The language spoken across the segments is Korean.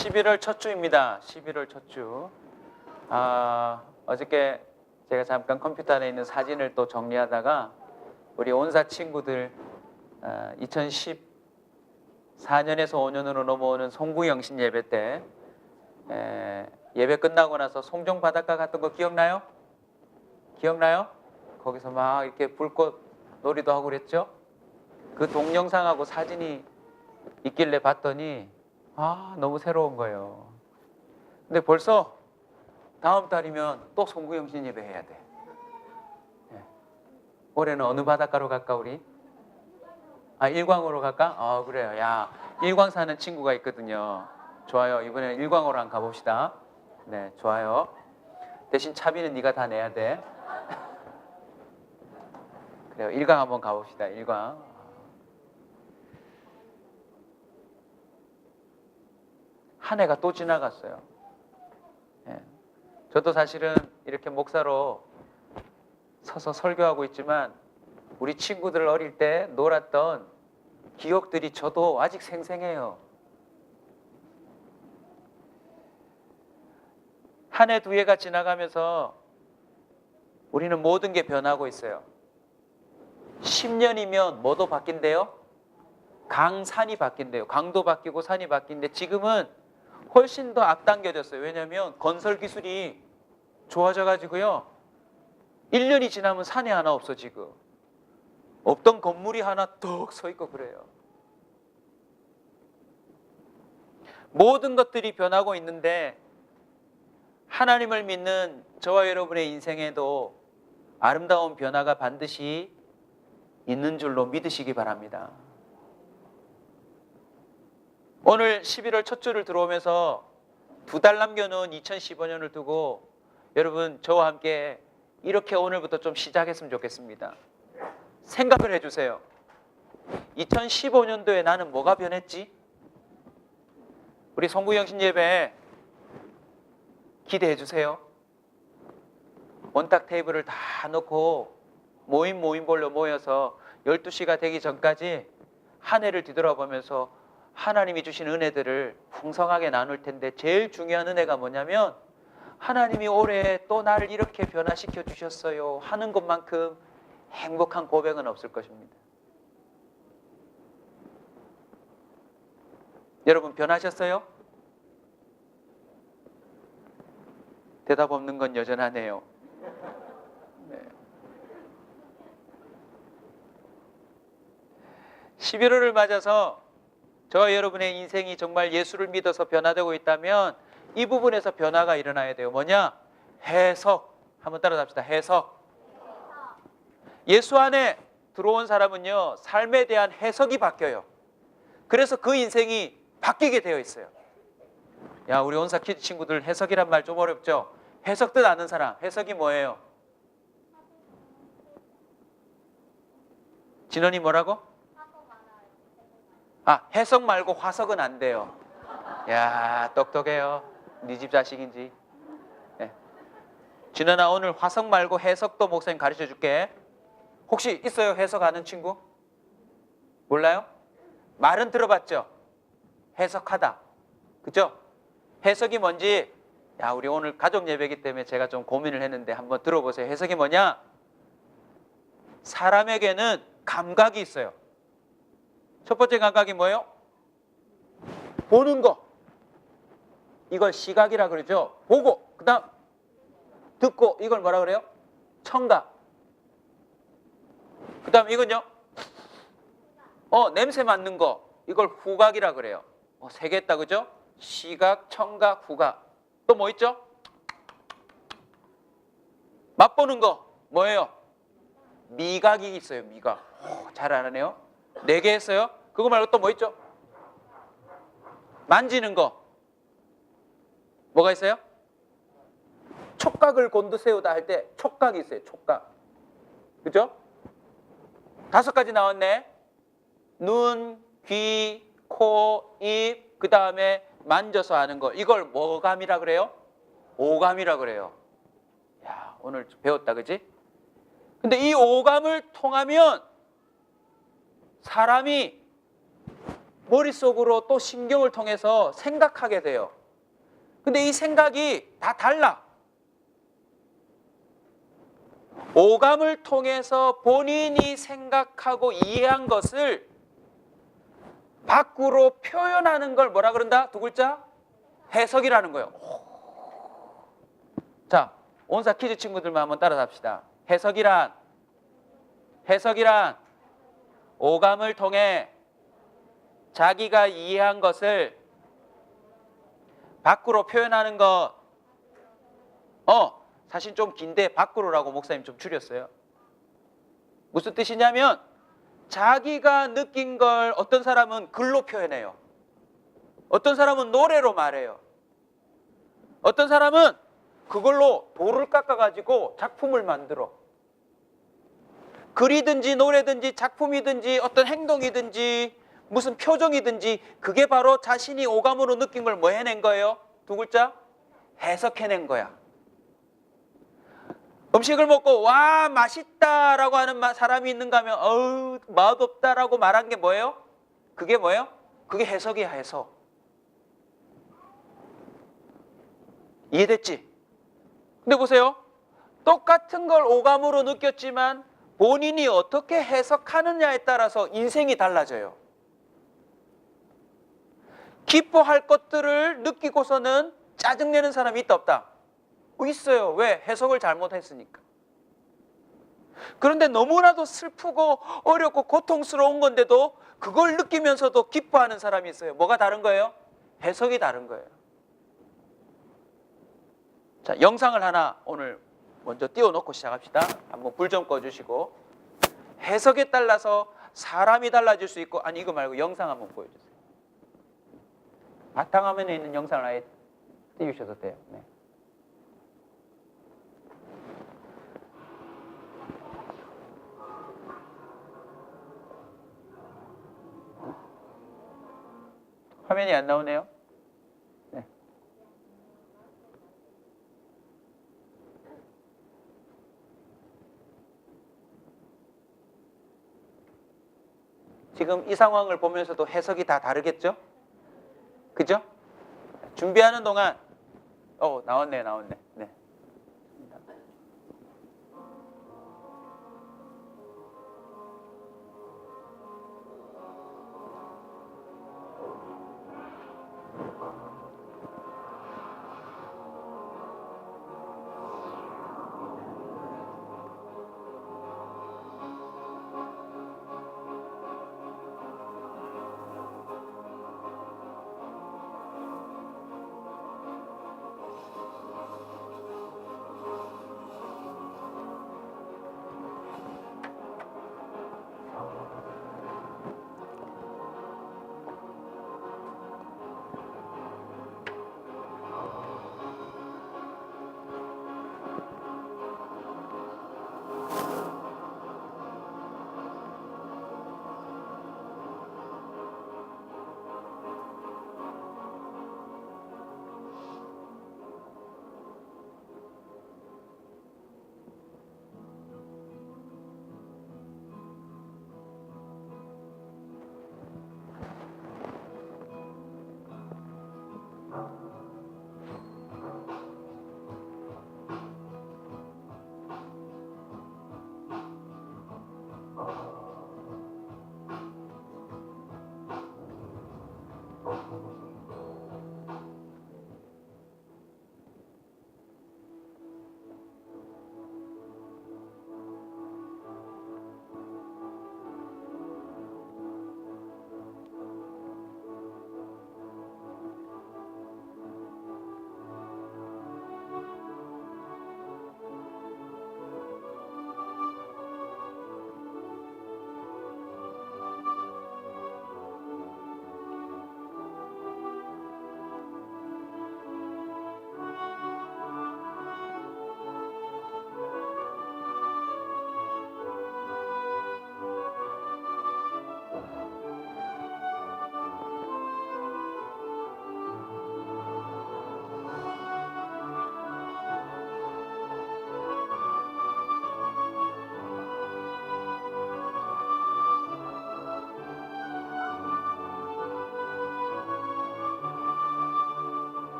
11월 첫 주입니다. 11월 첫 주. 어저께 제가 잠깐 컴퓨터 안에 있는 사진을 또 정리하다가 우리 온사 친구들 2014년에서 5년으로 넘어오는 송구영신 예배 때 예배 끝나고 나서 송정 바닷가 갔던 거 기억나요? 기억나요? 거기서 막 이렇게 불꽃 놀이도 하고 그랬죠? 그 동영상하고 사진이 있길래 봤더니 너무 새로운 거예요. 근데 벌써 다음 달이면 또 송구영신 예배 해야 돼. 올해는 어느 바닷가로 갈까 우리? 일광으로 갈까? 그래요. 야, 일광 사는 친구가 있거든요. 좋아요. 이번에는 일광으로 한번 가봅시다. 네, 좋아요. 대신 차비는 네가 다 내야 돼. 그래요. 일광 한번 가봅시다. 일광. 한 해가 또 지나갔어요. 저도 사실은 이렇게 목사로 서서 설교하고 있지만 우리 친구들 어릴 때 놀았던 기억들이 저도 아직 생생해요. 한 해 두 해가 지나가면서 우리는 모든 게 변하고 있어요. 10년이면 뭐도 바뀐대요? 강산이 바뀐대요. 강도 바뀌고 산이 바뀌는데 지금은 훨씬 더 앞당겨졌어요. 왜냐하면 건설 기술이 좋아져 가지고요. 1년이 지나면 산이 하나 없어 지금. 없던 건물이 하나 뚝 서 있고 그래요. 모든 것들이 변하고 있는데 하나님을 믿는 저와 여러분의 인생에도 아름다운 변화가 반드시 있는 줄로 믿으시기 바랍니다. 오늘 11월 첫 주를 들어오면서 2달 남겨놓은 2015년을 두고 여러분 저와 함께 이렇게 오늘부터 좀 시작했으면 좋겠습니다. 생각을 해주세요. 2015년도에 나는 뭐가 변했지? 우리 송구영신 예배 기대해 주세요. 원탁 테이블을 다 놓고 모임별로 모여서 12시가 되기 전까지 한 해를 뒤돌아보면서 하나님이 주신 은혜들을 풍성하게 나눌 텐데 제일 중요한 은혜가 뭐냐면 하나님이 올해 또 나를 이렇게 변화시켜 주셨어요 하는 것만큼 행복한 고백은 없을 것입니다. 여러분 변하셨어요? 대답 없는 건 여전하네요. 네. 11월을 맞아서 저와 여러분의 인생이 정말 예수를 믿어서 변화되고 있다면 이 부분에서 변화가 일어나야 돼요. 뭐냐? 해석. 한번 따라잡시다. 해석. 예수 안에 들어온 사람은요, 삶에 대한 해석이 바뀌어요. 그래서 그 인생이 바뀌게 되어 있어요. 야, 우리 온사 키즈 친구들 해석이란 말 좀 어렵죠? 해석 뜻 아는 사람, 해석이 뭐예요? 진원이 뭐라고? 해석 말고 화석은 안 돼요. 야, 똑똑해요. 네 집 자식인지. 네. 진원아, 오늘 화석 말고 해석도 목사님 가르쳐 줄게. 혹시 있어요? 해석 아는 친구? 몰라요? 말은 들어봤죠? 해석하다. 그죠? 해석이 뭔지, 우리 오늘 가족 예배이기 때문에 제가 좀 고민을 했는데 한번 들어보세요. 해석이 뭐냐? 사람에게는 감각이 있어요. 첫 번째 감각이 뭐예요? 보는 거. 이걸 시각이라 그러죠. 보고, 그 다음 듣고, 이걸 뭐라 그래요? 청각. 그 다음 이건요? 냄새 맡는 거. 이걸 후각이라 그래요. 세 개 했다, 그죠? 시각, 청각, 후각. 또 뭐 있죠? 맛보는 거. 뭐예요? 미각이 있어요, 미각. 잘 알아내요. 4개 했어요. 그거 말고 또 뭐 있죠? 만지는 거. 뭐가 있어요? 촉각을 곤두세우다 할 때 촉각이 있어요. 촉각. 그죠? 5가지 나왔네. 눈, 귀, 코, 입, 그 다음에 만져서 아는 거. 이걸 뭐감이라 그래요? 오감이라 그래요. 야, 오늘 배웠다, 그지? 근데 이 오감을 통하면 사람이 머릿속으로 또 신경을 통해서 생각하게 돼요. 근데 이 생각이 다 달라. 오감을 통해서 본인이 생각하고 이해한 것을 밖으로 표현하는 걸 뭐라 그런다? 두 글자? 해석이라는 거예요. 자, 온사 퀴즈 친구들만 한번 따라합시다. 해석이란 오감을 통해 자기가 이해한 것을 밖으로 표현하는 것. 사실 좀 긴데 밖으로라고 목사님 좀 줄였어요. 무슨 뜻이냐면 자기가 느낀 걸 어떤 사람은 글로 표현해요. 어떤 사람은 노래로 말해요. 어떤 사람은 그걸로 돌을 깎아가지고 작품을 만들어. 글이든지 노래든지 작품이든지 어떤 행동이든지 무슨 표정이든지 그게 바로 자신이 오감으로 느낀 걸 뭐 해낸 거예요? 두 글자? 해석해낸 거야. 음식을 먹고 와 맛있다라고 하는 사람이 있는가 하면 어우 맛없다라고 말한 게 뭐예요? 그게 뭐예요? 그게 해석이야, 해석. 이해됐지? 근데 보세요. 똑같은 걸 오감으로 느꼈지만 본인이 어떻게 해석하느냐에 따라서 인생이 달라져요. 기뻐할 것들을 느끼고서는 짜증내는 사람이 있다 없다? 있어요. 왜? 해석을 잘못했으니까. 그런데 너무나도 슬프고 어렵고 고통스러운 건데도 그걸 느끼면서도 기뻐하는 사람이 있어요. 뭐가 다른 거예요? 해석이 다른 거예요. 자, 영상을 하나 오늘 먼저 띄워놓고 시작합시다. 한번 불 좀 꺼주시고. 해석에 따라서 사람이 달라질 수 있고, 아니 이거 말고 영상 한번 보여주세요. 바탕화면에 있는 영상을 아예 띄우셔도 돼요. 네. 화면이 안 나오네요. 네. 지금 이 상황을 보면서도 해석이 다 다르겠죠? 그죠? 준비하는 동안 나왔네. 네.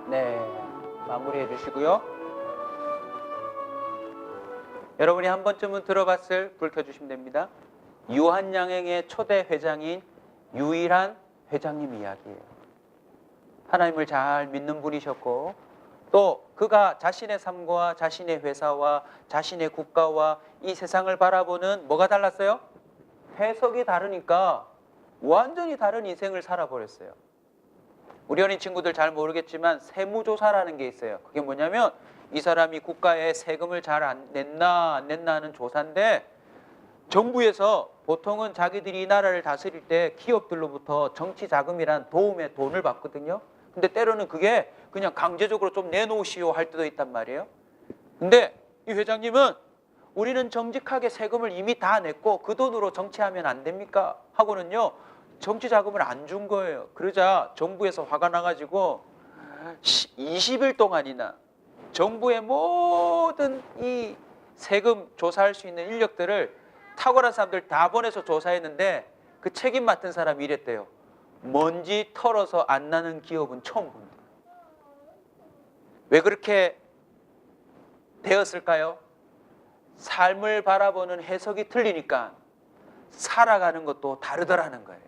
네, 마무리해 주시고요. 여러분이 한 번쯤은 들어봤을, 불 켜주시면 됩니다. 유한양행의 초대 회장인 유일한 회장님 이야기예요. 하나님을 잘 믿는 분이셨고, 또 그가 자신의 삶과 자신의 회사와 자신의 국가와 이 세상을 바라보는 뭐가 달랐어요? 해석이 다르니까 완전히 다른 인생을 살아버렸어요. 우리 어린 친구들 잘 모르겠지만 세무조사라는 게 있어요. 그게 뭐냐면 이 사람이 국가에 세금을 잘 안 냈나 안 냈나 하는 조사인데, 정부에서 보통은 자기들이 이 나라를 다스릴 때 기업들로부터 정치 자금이란 도움의 돈을 받거든요. 근데 때로는 그게 그냥 강제적으로 좀 내놓으시오 할 때도 있단 말이에요. 근데 이 회장님은 우리는 정직하게 세금을 이미 다 냈고 그 돈으로 정치하면 안 됩니까? 하고는요, 정치 자금을 안 준 거예요. 그러자 정부에서 화가 나가지고 20일 동안이나 정부의 모든 이 세금 조사할 수 있는 인력들을 탁월한 사람들 다 보내서 조사했는데, 그 책임 맡은 사람이 이랬대요. 먼지 털어서 안 나는 기업은 처음 본다. 왜 그렇게 되었을까요? 삶을 바라보는 해석이 틀리니까 살아가는 것도 다르더라는 거예요.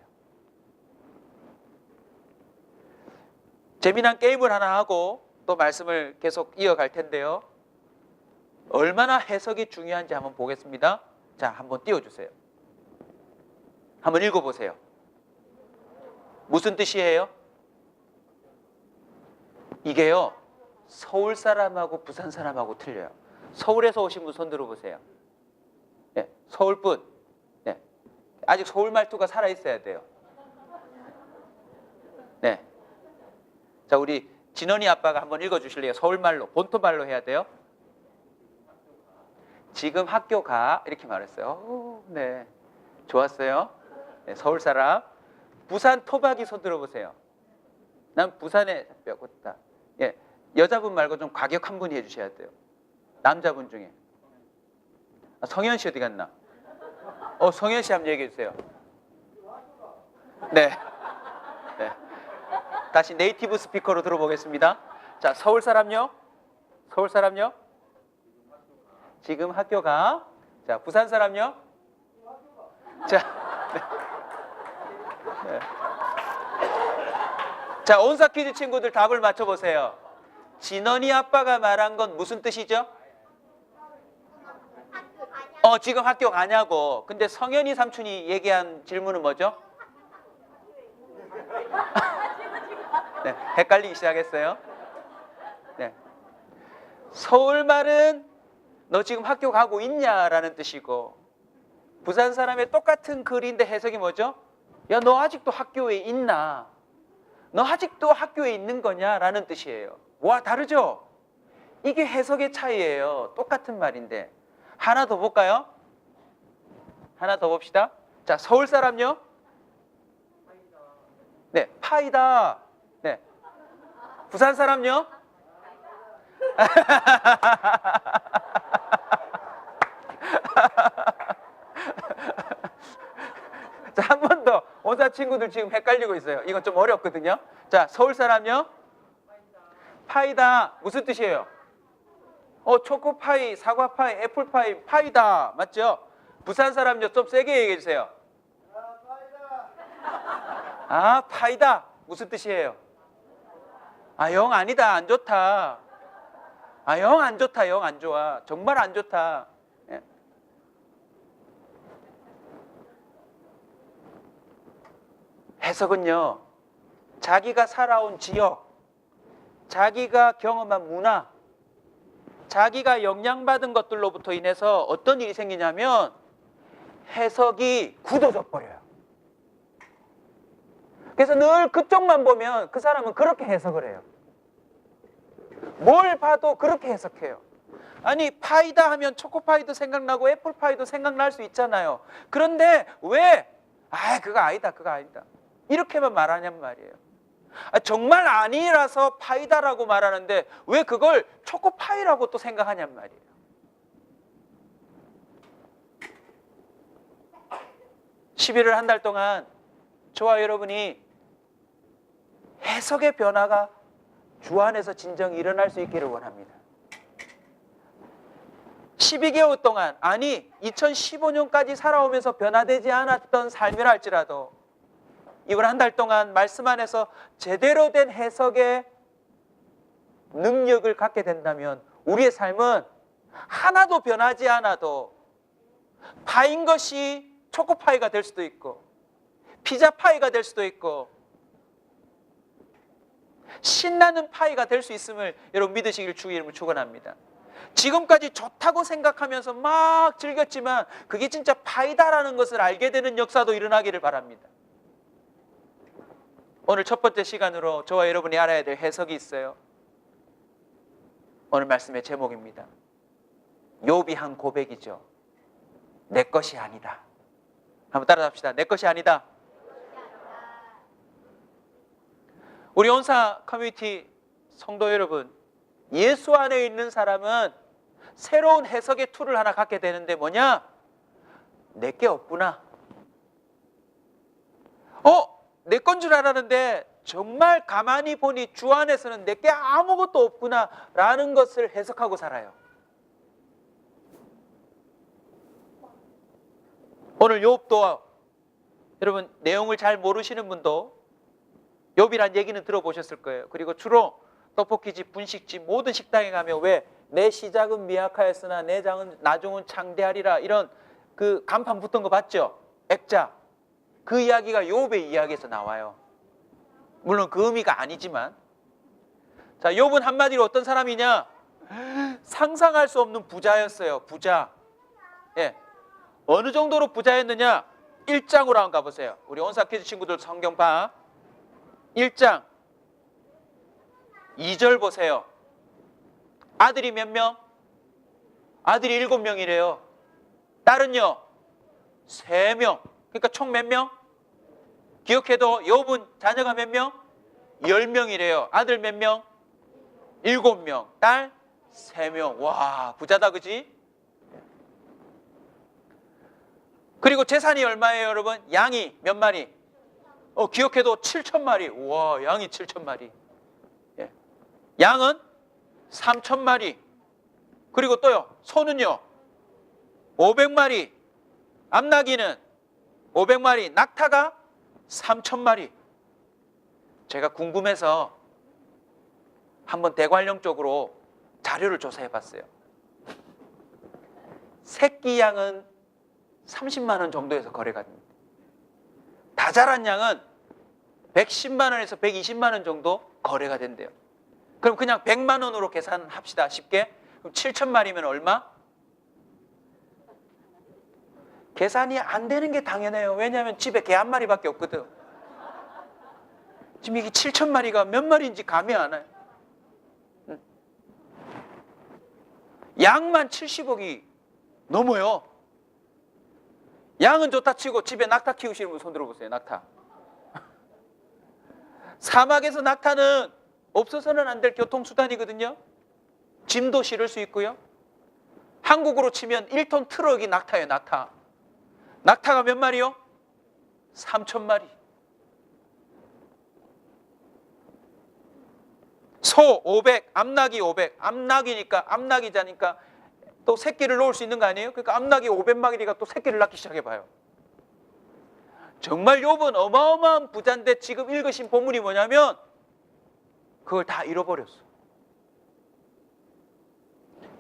재미난 게임을 하나 하고 또 말씀을 계속 이어갈 텐데요. 얼마나 해석이 중요한지 한번 보겠습니다. 자, 한번 띄워주세요. 한번 읽어보세요. 무슨 뜻이에요? 이게요, 서울 사람하고 부산 사람하고 틀려요. 서울에서 오신 분 손 들어보세요. 네, 서울 분. 네, 아직 서울 말투가 살아있어야 돼요. 네. 자, 우리 진원이 아빠가 한번 읽어주실래요? 서울말로, 본토말로 해야 돼요. 지금 학교 가, 이렇게 말했어요. 오, 네, 좋았어요. 네, 서울 사람. 부산 토박이 손 들어보세요. 난 부산에 뼈고다. 예, 여자분 말고 좀 과격한 분이 해주셔야 돼요. 남자분 중에. 성현 씨 어디 갔나? 성현 씨 한번 얘기해 주세요. 네. 네. 다시 네이티브 스피커로 들어보겠습니다. 자, 서울 사람요? 서울 사람요? 지금 학교 가. 자, 부산 사람요? 자, 네. 네. 자, 온사 퀴즈 친구들 답을 맞춰보세요. 진원이 아빠가 말한 건 무슨 뜻이죠? 지금 학교 가냐고. 근데 성현이 삼촌이 얘기한 질문은 뭐죠? 네, 헷갈리기 시작했어요. 네. 서울 말은 너 지금 학교 가고 있냐라는 뜻이고, 부산 사람의 똑같은 글인데 해석이 뭐죠? 야, 너 아직도 학교에 있나? 너 아직도 학교에 있는 거냐? 라는 뜻이에요. 와, 다르죠? 이게 해석의 차이예요. 똑같은 말인데. 하나 더 볼까요? 하나 더 봅시다. 자, 서울 사람요? 네, 파이다. 네. 부산 사람요? 자, 한 번 더. 온사 친구들 지금 헷갈리고 있어요. 이건 좀 어렵거든요. 자, 서울 사람요? 파이다. 무슨 뜻이에요? 초코파이, 사과파이, 애플파이, 파이다. 맞죠? 부산 사람요? 좀 세게 얘기해 주세요. 파이다. 무슨 뜻이에요? 영 아니다. 안 좋다. 영 안 좋다. 영 안 좋아. 정말 안 좋다. 예. 해석은요, 자기가 살아온 지역, 자기가 경험한 문화, 자기가 영향받은 것들로부터 인해서 어떤 일이 생기냐면 해석이 굳어져 버려요. 그래서 늘 그쪽만 보면 그 사람은 그렇게 해석을 해요. 뭘 봐도 그렇게 해석해요. 아니, 파이다 하면 초코파이도 생각나고 애플파이도 생각날 수 있잖아요. 그런데 왜 그거 아니다, 그거 아니다, 이렇게만 말하냔 말이에요. 정말 아니라서 파이다라고 말하는데 왜 그걸 초코파이라고 또 생각하냔 말이에요. (11월) 한 달 동안 저와 여러분이 해석의 변화가 주 안에서 진정 일어날 수 있기를 원합니다. 12개월 동안, 아니 2015년까지 살아오면서 변화되지 않았던 삶이라 할지라도 이번 한 달 동안 말씀 안에서 제대로 된 해석의 능력을 갖게 된다면 우리의 삶은 하나도 변하지 않아도 파인 것이 초코파이가 될 수도 있고 피자파이가 될 수도 있고 신나는 파이가 될 수 있음을 여러분 믿으시길 주의 이름으로 축원합니다. 지금까지 좋다고 생각하면서 막 즐겼지만 그게 진짜 파이다라는 것을 알게 되는 역사도 일어나기를 바랍니다. 오늘 첫 번째 시간으로 저와 여러분이 알아야 될 해석이 있어요. 오늘 말씀의 제목입니다. 욥이 한 고백이죠. 내 것이 아니다. 한번 따라합시다. 내 것이 아니다. 우리 온사 커뮤니티 성도 여러분, 예수 안에 있는 사람은 새로운 해석의 툴을 하나 갖게 되는데 뭐냐? 내게 없구나. 내 건 줄 알았는데 정말 가만히 보니 주 안에서는 내게 아무것도 없구나 라는 것을 해석하고 살아요. 오늘 욥도 여러분 내용을 잘 모르시는 분도 욥이란 얘기는 들어보셨을 거예요. 그리고 주로 떡볶이집, 분식집, 모든 식당에 가면 왜 내 시작은 미약하였으나 내 나중은 창대하리라 이런 그 간판 붙은 거 봤죠? 액자. 그 이야기가 욥의 이야기에서 나와요. 물론 그 의미가 아니지만. 자, 욥은 한마디로 어떤 사람이냐? 상상할 수 없는 부자였어요. 부자. 예. 어느 정도로 부자였느냐? 1장으로 한번 가보세요. 우리 온사 퀴즈 친구들 성경 봐. 1장 2절 보세요. 아들이 몇 명? 아들이 7명이래요. 딸은요? 3명. 그러니까 총 몇 명? 기억해도 욥은 자녀가 몇 명? 10명이래요. 아들 몇 명? 7명. 딸 3명. 와, 부자다, 그지? 그리고 재산이 얼마예요, 여러분? 양이 몇 마리? 기억해도 7,000마리. 와, 양이 7,000마리. 예. 양은 3,000마리. 그리고 또요, 소는요, 500마리. 암나귀는 500마리. 낙타가 3,000마리. 제가 궁금해서 한번 대관령 쪽으로 자료를 조사해 봤어요. 새끼 양은 30만 원 정도에서 거래가 됩니다. 다 자란 양은 110만 원에서 120만 원 정도 거래가 된대요. 그럼 그냥 100만 원으로 계산합시다. 쉽게. 그럼 7,000마리면 얼마? 계산이 안 되는 게 당연해요. 왜냐하면 집에 개 한 마리밖에 없거든. 지금 이게 7,000마리가 몇 마리인지 감이 안 와요. 양만 70억이 넘어요. 양은 좋다 치고 집에 낙타 키우시는 분 손 들어보세요. 낙타. 사막에서 낙타는 없어서는 안 될 교통수단이거든요. 짐도 실을 수 있고요. 한국으로 치면 1톤 트럭이 낙타예요. 낙타. 낙타가 몇 마리요? 3,000마리. 소 500, 암나귀 500. 암나귀자니까 또 새끼를 놓을 수 있는 거 아니에요? 그러니까 암나귀 500마리가 또 새끼를 낳기 시작해봐요. 정말 욥은 어마어마한 부자인데 지금 읽으신 본문이 뭐냐면 그걸 다 잃어버렸어.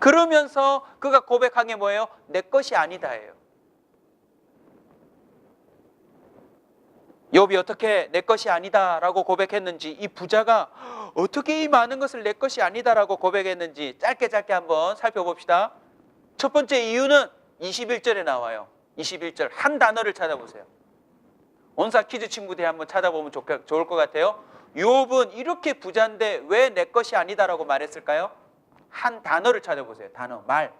그러면서 그가 고백한 게 뭐예요? 내 것이 아니다예요. 욥이 어떻게 내 것이 아니다라고 고백했는지, 이 부자가 어떻게 이 많은 것을 내 것이 아니다라고 고백했는지 짧게 한번 살펴봅시다. 첫 번째 이유는 21절에 나와요. 21절 한 단어를 찾아보세요. 온사 퀴즈 친구들이 한번 찾아보면 좋을 것 같아요. 욥은 이렇게 부자인데 왜 내 것이 아니다라고 말했을까요? 한 단어를 찾아보세요. 단어, 말.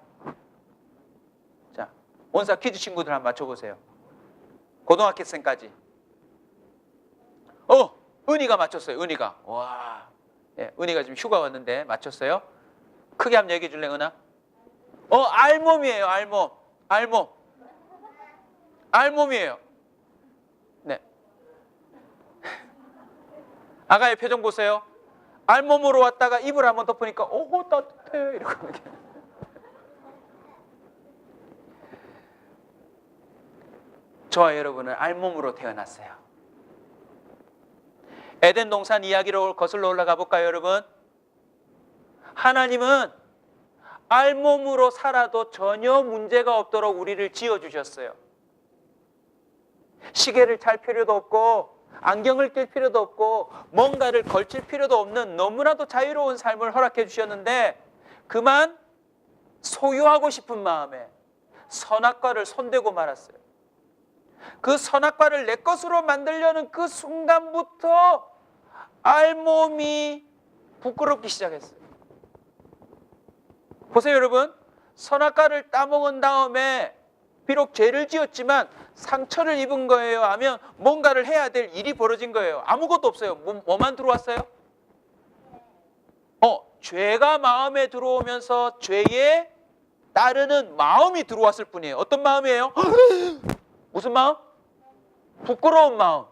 자, 온사 퀴즈 친구들 한번 맞춰보세요. 고등학생까지. 은희가 맞췄어요. 은희가. 와, 예, 은희가 지금 휴가 왔는데 맞췄어요. 크게 한번 얘기해 줄래, 은아? 알몸이에요. 알몸이에요. 네. 아가의 표정 보세요. 알몸으로 왔다가 이불 한번 덮으니까 오 따뜻해 이러고. 저와 여러분은 알몸으로 태어났어요. 에덴 동산 이야기로 거슬러 올라가 볼까요, 여러분? 하나님은 알몸으로 살아도 전혀 문제가 없도록 우리를 지어주셨어요. 시계를 찰 필요도 없고 안경을 낄 필요도 없고 뭔가를 걸칠 필요도 없는 너무나도 자유로운 삶을 허락해 주셨는데, 그만 소유하고 싶은 마음에 선악과를 손대고 말았어요. 그 선악과를 내 것으로 만들려는 그 순간부터 알몸이 부끄럽기 시작했어요. 보세요, 여러분. 선악과를 따먹은 다음에 비록 죄를 지었지만 상처를 입은 거예요? 아니면 뭔가를 해야 될 일이 벌어진 거예요? 아무것도 없어요. 뭐만 들어왔어요? 죄가 마음에 들어오면서 죄에 따르는 마음이 들어왔을 뿐이에요. 어떤 마음이에요? 무슨 마음? 부끄러운 마음.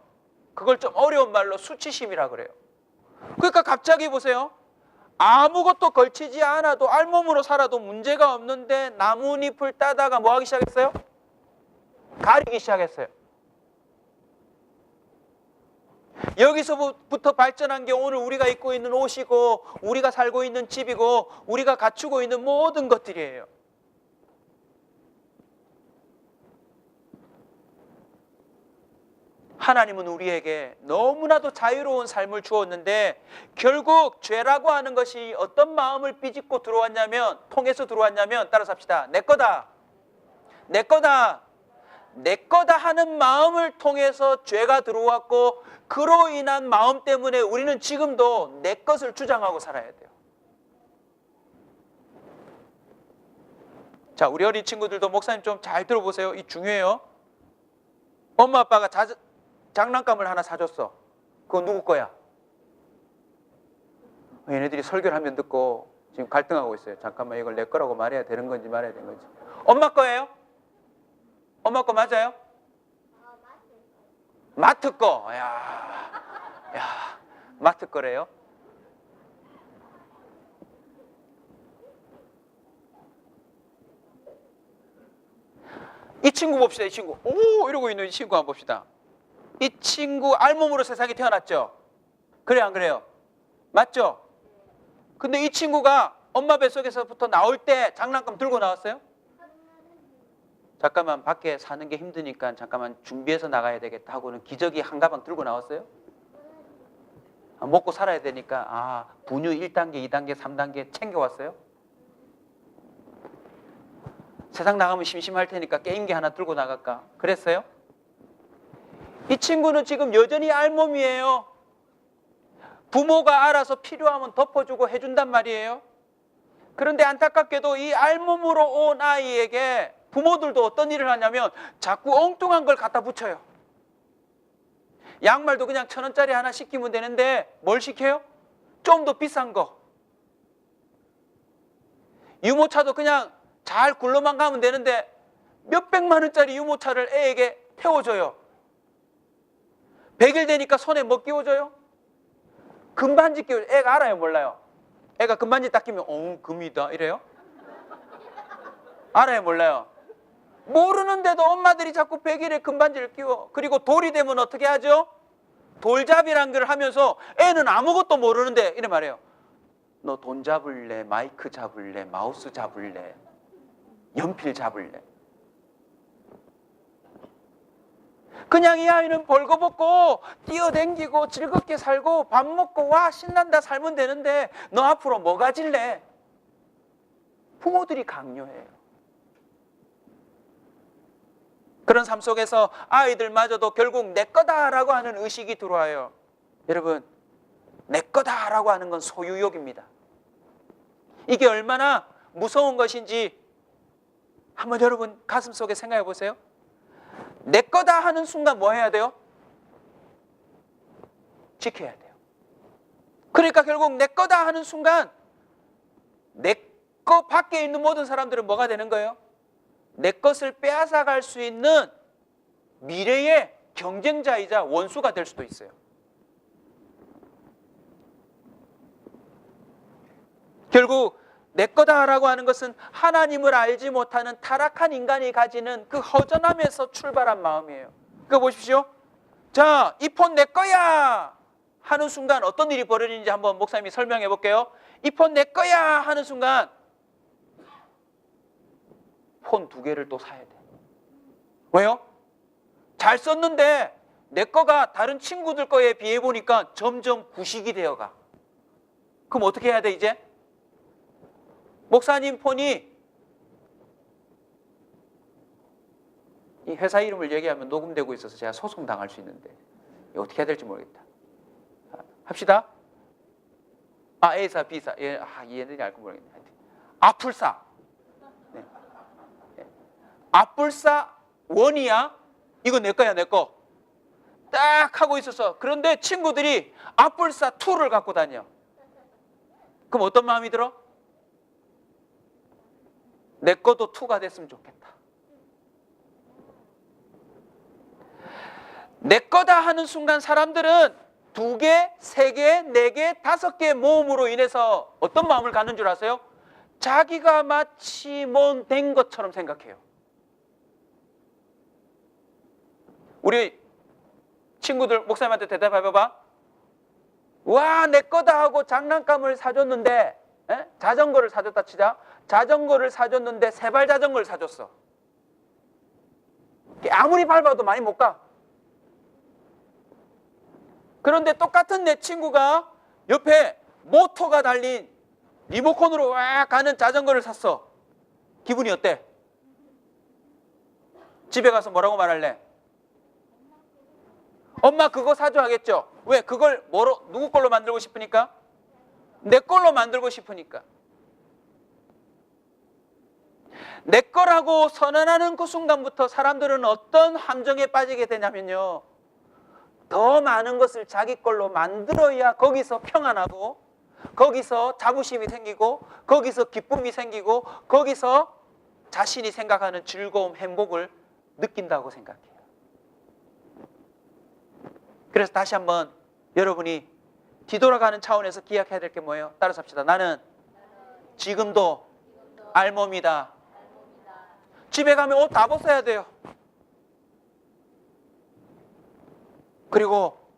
그걸 좀 어려운 말로 수치심이라 그래요. 그러니까 갑자기 보세요. 아무것도 걸치지 않아도 알몸으로 살아도 문제가 없는데 나뭇잎을 따다가 뭐 하기 시작했어요? 가리기 시작했어요. 여기서부터 발전한 게 오늘 우리가 입고 있는 옷이고 우리가 살고 있는 집이고 우리가 갖추고 있는 모든 것들이에요. 하나님은 우리에게 너무나도 자유로운 삶을 주었는데 결국 죄라고 하는 것이 어떤 마음을 삐집고 들어왔냐면, 통해서 들어왔냐면, 따라서 합시다. 내 거다. 내 거다. 내 거다 하는 마음을 통해서 죄가 들어왔고, 그로 인한 마음 때문에 우리는 지금도 내 것을 주장하고 살아야 돼요. 자, 우리 어린 친구들도 목사님 좀 잘 들어보세요. 이 중요해요. 엄마 아빠가 장난감을 하나 사줬어. 그건 누구 거야? 얘네들이 설교를 하면 듣고 지금 갈등하고 있어요. 잠깐만, 이걸 내 거라고 말해야 되는 건지 말아야 되는 건지. 엄마 거예요? 엄마 거 맞아요? 마트 거. 야, 마트 거래요? 이 친구 봅시다. 이 친구. 오, 이러고 있는 이 친구 한번 봅시다. 이 친구 알몸으로 세상에 태어났죠? 그래 안 그래요? 맞죠? 근데 이 친구가 엄마 뱃속에서부터 나올 때 장난감 들고 나왔어요? 잠깐만, 밖에 사는 게 힘드니까 잠깐만 준비해서 나가야 되겠다 하고는 기저귀 한 가방 들고 나왔어요? 먹고 살아야 되니까 분유 1단계, 2단계, 3단계 챙겨왔어요? 세상 나가면 심심할 테니까 게임기 하나 들고 나갈까? 그랬어요? 이 친구는 지금 여전히 알몸이에요. 부모가 알아서 필요하면 덮어주고 해준단 말이에요. 그런데 안타깝게도 이 알몸으로 온 아이에게 부모들도 어떤 일을 하냐면 자꾸 엉뚱한 걸 갖다 붙여요. 양말도 그냥 1,000원짜리 하나 시키면 되는데 뭘 시켜요? 좀 더 비싼 거. 유모차도 그냥 잘 굴러만 가면 되는데 몇백만 원짜리 유모차를 애에게 태워줘요. 100일 되니까 손에 뭐 끼워줘요? 금반지 끼워줘요. 애가 알아요, 몰라요? 애가 금반지 딱 끼면 금이다 이래요? 알아요, 몰라요? 모르는데도 엄마들이 자꾸 100일에 금반지를 끼워. 그리고 돌이 되면 어떻게 하죠? 돌잡이란 걸 하면서 애는 아무것도 모르는데 이래 말해요. 너 돈 잡을래? 마이크 잡을래? 마우스 잡을래? 연필 잡을래? 그냥 이 아이는 벌거벗고 뛰어댕기고 즐겁게 살고 밥 먹고 와 신난다 살면 되는데 너 앞으로 뭐 가질래? 부모들이 강요해요. 그런 삶 속에서 아이들마저도 결국 내 거다라고 하는 의식이 들어와요. 여러분, 내 거다라고 하는 건 소유욕입니다. 이게 얼마나 무서운 것인지 한번 여러분 가슴속에 생각해 보세요. 내 거다 하는 순간 뭐 해야 돼요? 지켜야 돼요. 그러니까 결국 내 거다 하는 순간 내 거 밖에 있는 모든 사람들은 뭐가 되는 거예요? 내 것을 빼앗아갈 수 있는 미래의 경쟁자이자 원수가 될 수도 있어요. 결국 내 거다라고 하는 것은 하나님을 알지 못하는 타락한 인간이 가지는 그 허전함에서 출발한 마음이에요. 그거 보십시오. 자, 이 폰 내 거야 하는 순간 어떤 일이 벌어지는지 한번 목사님이 설명해 볼게요. 이 폰 내 거야 하는 순간 폰 2개를 또 사야 돼. 왜요? 잘 썼는데 내 거가 다른 친구들 거에 비해 보니까 점점 구식이 되어가. 그럼 어떻게 해야 돼 이제? 목사님 폰이, 이 회사 이름을 얘기하면 녹음되고 있어서 제가 소송당할 수 있는데 어떻게 해야 될지 모르겠다. 합시다. A사 B사. 얘네들이 알고 모르겠네. 아플사. 네. 아플사 1이야. 이거 내 거야, 내 거. 딱 하고 있었어. 그런데 친구들이 아플사 2를 갖고 다녀. 그럼 어떤 마음이 들어? 내 것도 2가 됐으면 좋겠다. 내 거다 하는 순간 사람들은 2개, 3개, 4개, 5개 모험으로 인해서 어떤 마음을 갖는 줄 아세요? 자기가 마치 뭔 된 것처럼 생각해요. 우리 친구들 목사님한테 대답해봐봐. 와, 내 거다 하고 장난감을 사줬는데, 자전거를 사줬다 치자. 자전거를 사줬는데 세발 자전거를 사줬어. 아무리 밟아도 많이 못 가. 그런데 똑같은 내 친구가 옆에 모터가 달린 리모컨으로 와 가는 자전거를 샀어. 기분이 어때? 집에 가서 뭐라고 말할래? 엄마 그거 사줘 하겠죠? 왜? 그걸 누구 걸로 만들고 싶으니까? 내 걸로 만들고 싶으니까. 내 거라고 선언하는 그 순간부터 사람들은 어떤 함정에 빠지게 되냐면요, 더 많은 것을 자기 걸로 만들어야 거기서 평안하고, 거기서 자부심이 생기고, 거기서 기쁨이 생기고, 거기서 자신이 생각하는 즐거움, 행복을 느낀다고 생각해요. 그래서 다시 한번 여러분이 뒤돌아가는 차원에서 기억해야 될 게 뭐예요? 따라서 합시다. 나는 지금도 알몸이다. 집에 가면 옷 다 벗어야 돼요. 그리고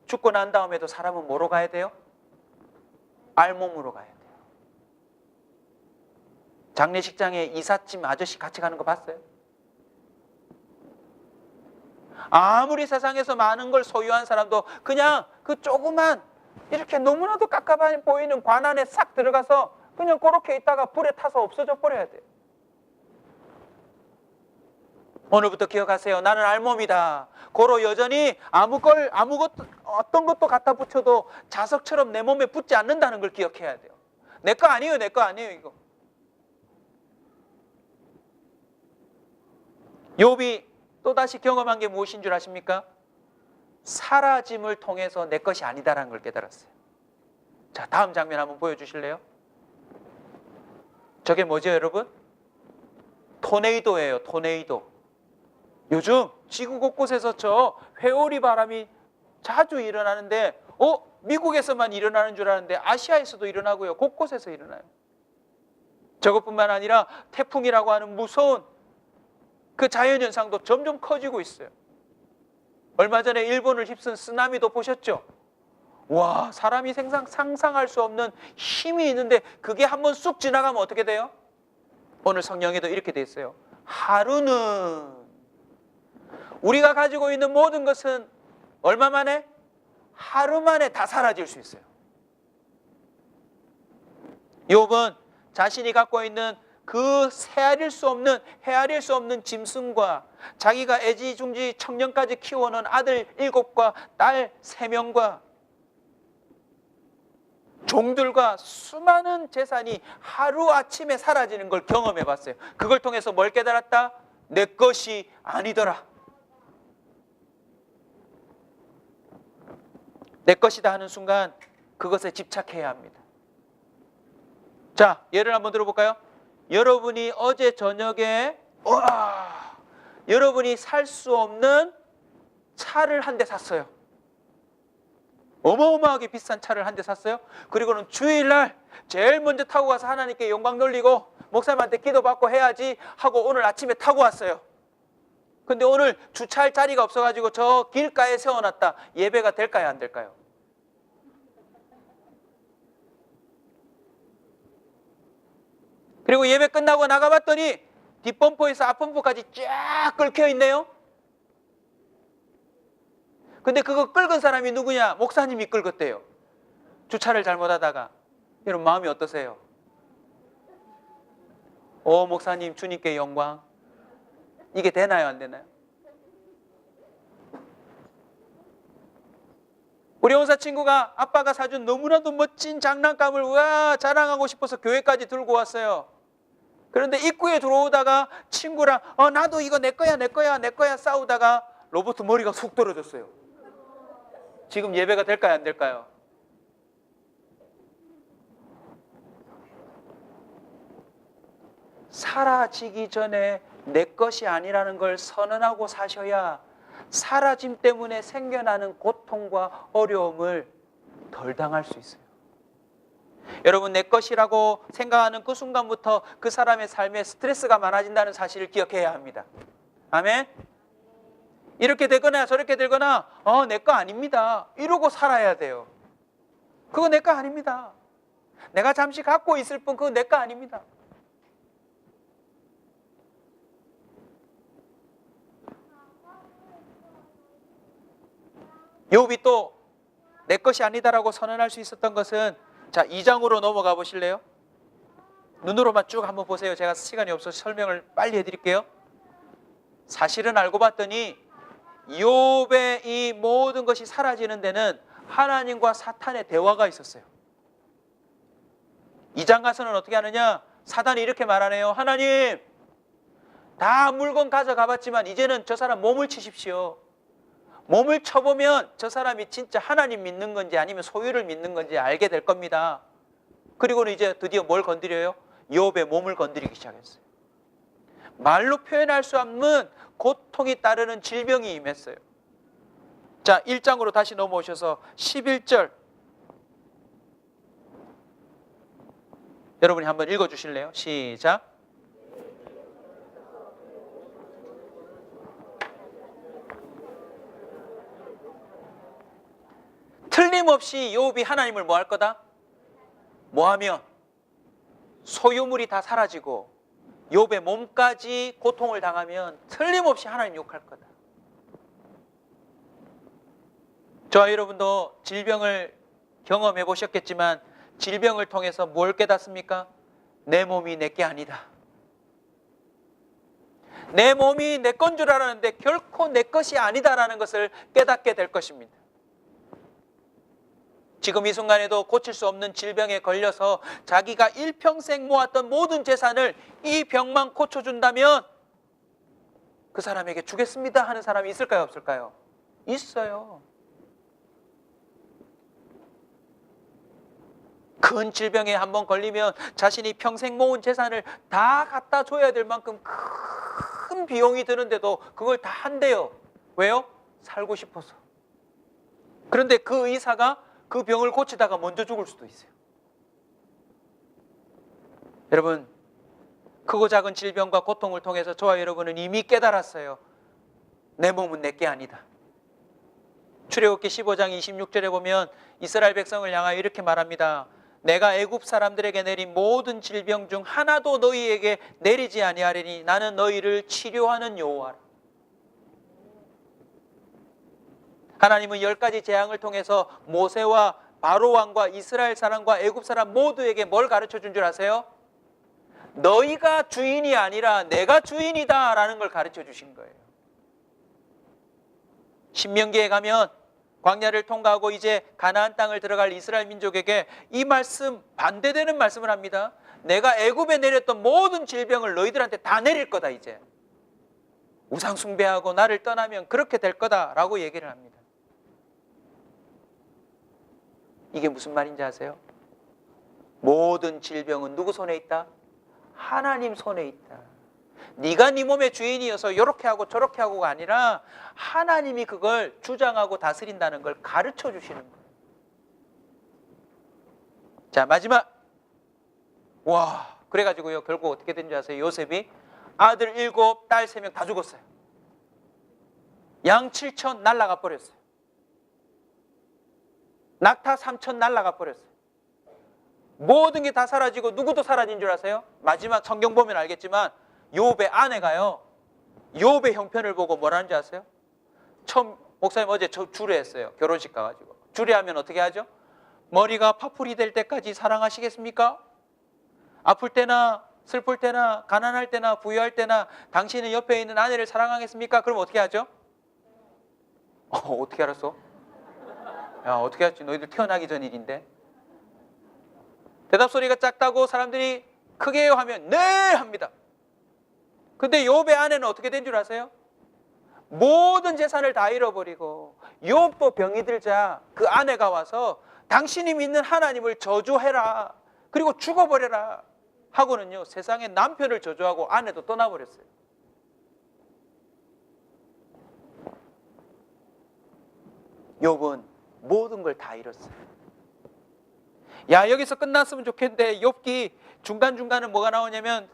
죽고 난 다음에도 사람은 뭐로 가야 돼요? 알몸으로 가야 돼요. 장례식장에 이삿짐 아저씨 같이 가는 거 봤어요? 아무리 세상에서 많은 걸 소유한 사람도 그냥 그 조그만 이렇게 너무나도 깝깝해 보이는 관 안에 싹 들어가서 그냥 그렇게 있다가 불에 타서 없어져 버려야 돼요. 오늘부터 기억하세요. 나는 알몸이다. 고로 여전히 아무것도 어떤 것도 갖다 붙여도 자석처럼 내 몸에 붙지 않는다는 걸 기억해야 돼요. 내 거 아니에요. 내 거 아니에요. 이거. 욥이 또다시 경험한 게 무엇인 줄 아십니까? 사라짐을 통해서 내 것이 아니다라는 걸 깨달았어요. 자, 다음 장면 한번 보여주실래요? 저게 뭐죠, 여러분? 토네이도예요. 토네이도. 요즘 지구 곳곳에서 저 회오리 바람이 자주 일어나는데 미국에서만 일어나는 줄 아는데 아시아에서도 일어나고요. 곳곳에서 일어나요. 저것뿐만 아니라 태풍이라고 하는 무서운 그 자연현상도 점점 커지고 있어요. 얼마 전에 일본을 휩쓴 쓰나미도 보셨죠? 와, 사람이 상상할 수 없는 힘이 있는데 그게 한번 쑥 지나가면 어떻게 돼요? 오늘 성경에도 이렇게 돼 있어요. 하루는 우리가 가지고 있는 모든 것은 얼마 만에? 하루 만에 다 사라질 수 있어요. 욥은 자신이 갖고 있는 그 헤아릴 수 없는 짐승과 자기가 애지중지 청년까지 키워놓은 아들 7과 딸 3명과 종들과 수많은 재산이 하루아침에 사라지는 걸 경험해 봤어요. 그걸 통해서 뭘 깨달았다? 내 것이 아니더라. 내 것이다 하는 순간 그것에 집착해야 합니다. 자, 예를 한번 들어볼까요? 여러분이 어제 저녁에 여러분이 살 수 없는 차를 한 대 샀어요. 어마어마하게 비싼 차를 한 대 샀어요. 그리고는 주일날 제일 먼저 타고 가서 하나님께 영광 돌리고 목사님한테 기도받고 해야지 하고 오늘 아침에 타고 왔어요. 근데 오늘 주차할 자리가 없어가지고 저 길가에 세워놨다. 예배가 될까요, 안 될까요? 그리고 예배 끝나고 나가봤더니 뒷범퍼에서 앞범퍼까지 쫙 끓여 있네요. 근데 그거 긁은 사람이 누구냐? 목사님이 긁었대요. 주차를 잘못하다가. 여러분 마음이 어떠세요? 오 목사님 주님께 영광. 이게 되나요, 안 되나요? 우리 원사 친구가 아빠가 사준 너무나도 멋진 장난감을 와 자랑하고 싶어서 교회까지 들고 왔어요. 그런데 입구에 들어오다가 친구랑 나도 이거 내 거야 내 거야 내 거야 싸우다가 로봇 머리가 쑥 떨어졌어요. 지금 예배가 될까요, 안 될까요? 사라지기 전에 내 것이 아니라는 걸 선언하고 사셔야 사라짐 때문에 생겨나는 고통과 어려움을 덜 당할 수 있어요. 여러분 내 것이라고 생각하는 그 순간부터 그 사람의 삶에 스트레스가 많아진다는 사실을 기억해야 합니다. 아멘? 이렇게 되거나 저렇게 되거나 내 거 아닙니다 이러고 살아야 돼요. 그거 내 거 아닙니다. 내가 잠시 갖고 있을 뿐 그거 내 거 아닙니다. 욥이 또 내 것이 아니다라고 선언할 수 있었던 것은 자 2장으로 넘어가 보실래요? 눈으로만 쭉 한번 보세요. 제가 시간이 없어서 설명을 빨리 해드릴게요. 사실은 알고 봤더니 욥의 이 모든 것이 사라지는 데는 하나님과 사탄의 대화가 있었어요. 2장 가서는 어떻게 하느냐? 사단이 이렇게 말하네요. 하나님 다 물건 가져가 봤지만 이제는 저 사람 몸을 치십시오. 몸을 쳐보면 저 사람이 진짜 하나님 믿는 건지 아니면 소유를 믿는 건지 알게 될 겁니다. 그리고는 이제 드디어 뭘 건드려요? 욥의 몸을 건드리기 시작했어요. 말로 표현할 수 없는 고통이 따르는 질병이 임했어요. 자 1장으로 다시 넘어오셔서 11절 여러분이 한번 읽어주실래요? 시작. 틀림없이 욥이 하나님을 뭐 할 거다? 뭐 하면? 소유물이 다 사라지고 욥의 몸까지 고통을 당하면 틀림없이 하나님 욕할 거다. 저와 여러분도 질병을 경험해 보셨겠지만 질병을 통해서 뭘 깨닫습니까? 내 몸이 내 게 아니다. 내 몸이 내 건 줄 알았는데 결코 내 것이 아니다라는 것을 깨닫게 될 것입니다. 지금 이 순간에도 고칠 수 없는 질병에 걸려서 자기가 일평생 모았던 모든 재산을 이 병만 고쳐준다면 그 사람에게 주겠습니다 하는 사람이 있을까요, 없을까요? 있어요. 큰 질병에 한번 걸리면 자신이 평생 모은 재산을 다 갖다 줘야 될 만큼 큰 비용이 드는데도 그걸 다 한대요. 왜요? 살고 싶어서. 그런데 그 의사가 그 병을 고치다가 먼저 죽을 수도 있어요. 여러분 크고 작은 질병과 고통을 통해서 저와 여러분은 이미 깨달았어요. 내 몸은 내 게 아니다. 출애굽기 15장 26절에 보면 이스라엘 백성을 향하여 이렇게 말합니다. 내가 애굽 사람들에게 내린 모든 질병 중 하나도 너희에게 내리지 아니하리니 나는 너희를 치료하는 여호와라. 하나님은 10가지 재앙을 통해서 모세와 바로 왕과 이스라엘 사람과 애굽 사람 모두에게 뭘 가르쳐 준 줄 아세요? 너희가 주인이 아니라 내가 주인이다 라는 걸 가르쳐 주신 거예요. 신명기에 가면 광야를 통과하고 이제 가나안 땅을 들어갈 이스라엘 민족에게 이 말씀 반대되는 말씀을 합니다. 내가 애굽에 내렸던 모든 질병을 너희들한테 다 내릴 거다. 이제 우상 숭배하고 나를 떠나면 그렇게 될 거다라고 얘기를 합니다. 이게 무슨 말인지 아세요? 모든 질병은 누구 손에 있다? 하나님 손에 있다. 네가 네 몸의 주인이어서 이렇게 하고 저렇게 하고가 아니라 하나님이 그걸 주장하고 다스린다는 걸 가르쳐 주시는 거예요. 자, 마지막. 와, 그래가지고요, 결국 어떻게 된지 아세요? 요셉이 아들 7, 딸 3명 다 죽었어요. 양 7천 날라가 버렸어요. 낙타 3천 날라가 버렸어요. 모든 게 다 사라지고 누구도 사라진 줄 아세요? 마지막 성경 보면 알겠지만 욥의 아내가요, 욥의 형편을 보고 뭐라는 줄 아세요? 처음 목사님 어제 저 주례했어요. 결혼식 가가지고. 주례하면 어떻게 하죠? 머리가 파풀이 될 때까지 사랑하시겠습니까? 아플 때나 슬플 때나 가난할 때나 부유할 때나 당신은 옆에 있는 아내를 사랑하겠습니까? 그럼 어떻게 하죠? 어떻게 알았어? 야, 어떻게 알았지? 너희들 태어나기 전 일인데. 대답 소리가 작다고 사람들이 크게 해요 하면 네 합니다. 근데 욥의 아내는 어떻게 된 줄 아세요? 모든 재산을 다 잃어버리고 욥도 병이 들자 그 아내가 와서 당신이 믿는 하나님을 저주해라, 그리고 죽어버려라 하고는요, 세상에 남편을 저주하고 아내도 떠나버렸어요. 욥은 모든 걸 다 잃었어요. 야, 여기서 끝났으면 좋겠는데 욥기 중간중간에 뭐가 나오냐면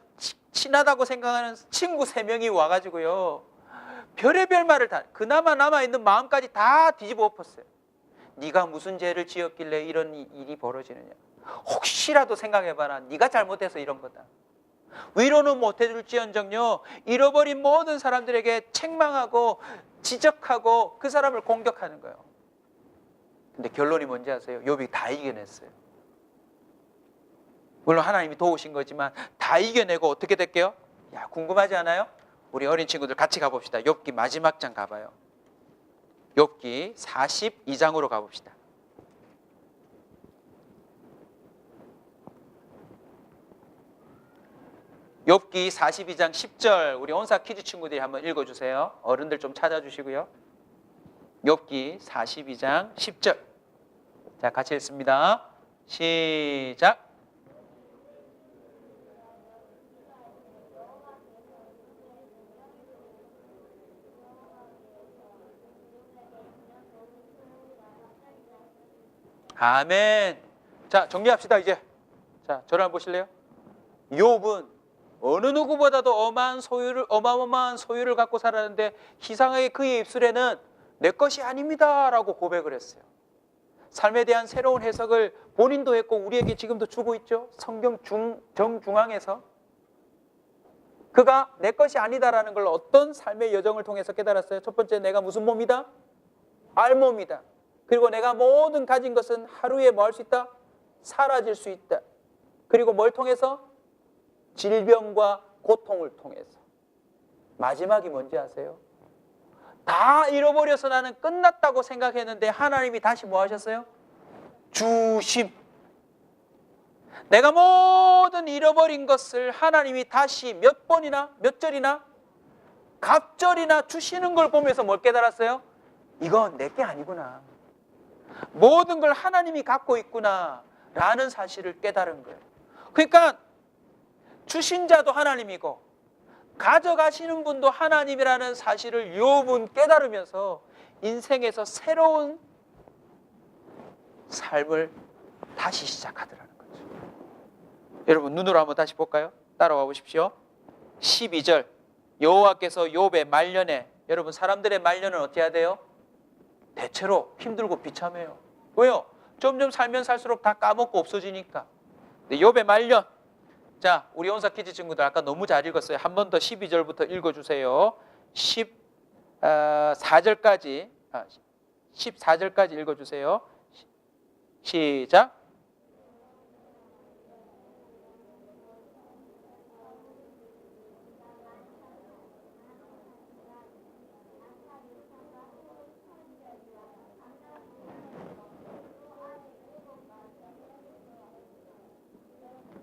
친하다고 생각하는 친구 3명이 와가지고요, 별의별 말을 다, 그나마 남아있는 마음까지 다 뒤집어 엎었어요. 네가 무슨 죄를 지었길래 이런 일이 벌어지느냐. 혹시라도 생각해봐라. 네가 잘못해서 이런 거다. 위로는 못해줄지언정요, 잃어버린 모든 사람들에게 책망하고 지적하고 그 사람을 공격하는 거예요. 근데 결론이 뭔지 아세요? 욥이 다 이겨냈어요. 물론 하나님이 도우신 거지만 다 이겨내고 어떻게 될게요? 야, 궁금하지 않아요? 우리 어린 친구들 같이 가봅시다. 욥기 마지막 장 가봐요. 욥기 42장으로 가봅시다. 욥기 42장 10절 우리 온사 키즈 친구들이 한번 읽어주세요. 어른들 좀 찾아주시고요. 욥기 42장 10절. 자, 같이 읽습니다. 시작. 아멘. 자, 정리합시다 이제. 자, 저를 한번 보실래요? 욥은 어느 누구보다도 어마어마한 소유를 갖고 살았는데 희상하게 그의 입술에는 내 것이 아닙니다 라고 고백을 했어요. 삶에 대한 새로운 해석을 본인도 했고 우리에게 지금도 주고 있죠. 성경 정중앙에서 그가 내 것이 아니다라는 걸 어떤 삶의 여정을 통해서 깨달았어요. 첫 번째, 내가 무슨 몸이다? 알몸이다. 그리고 내가 모든 가진 것은 하루에 뭐 할 수 있다? 사라질 수 있다. 그리고 뭘 통해서? 질병과 고통을 통해서. 마지막이 뭔지 아세요? 다 잃어버려서 나는 끝났다고 생각했는데 하나님이 다시 뭐 하셨어요? 주심. 내가 모든 잃어버린 것을 하나님이 다시 몇 번이나 몇 절이나 갑절이나 주시는 걸 보면서 뭘 깨달았어요? 이건 내게 아니구나. 모든 걸 하나님이 갖고 있구나 라는 사실을 깨달은 거예요. 그러니까 주신 자도 하나님이고 가져가시는 분도 하나님이라는 사실을 욥은 깨달으면서 인생에서 새로운 삶을 다시 시작하더라는 거죠. 여러분 눈으로 한번 다시 볼까요? 따라와 보십시오. 12절 여호와께서 욥의 말년에, 여러분 사람들의 말년은 어떻게 해야 돼요? 대체로 힘들고 비참해요. 왜요? 점점 살면 살수록 다 까먹고 없어지니까. 욥의 말년. 자, 우리 온사 키즈 친구들 아까 너무 잘 읽었어요. 한 번 더 12절부터 읽어주세요. 14절까지 읽어주세요. 시작.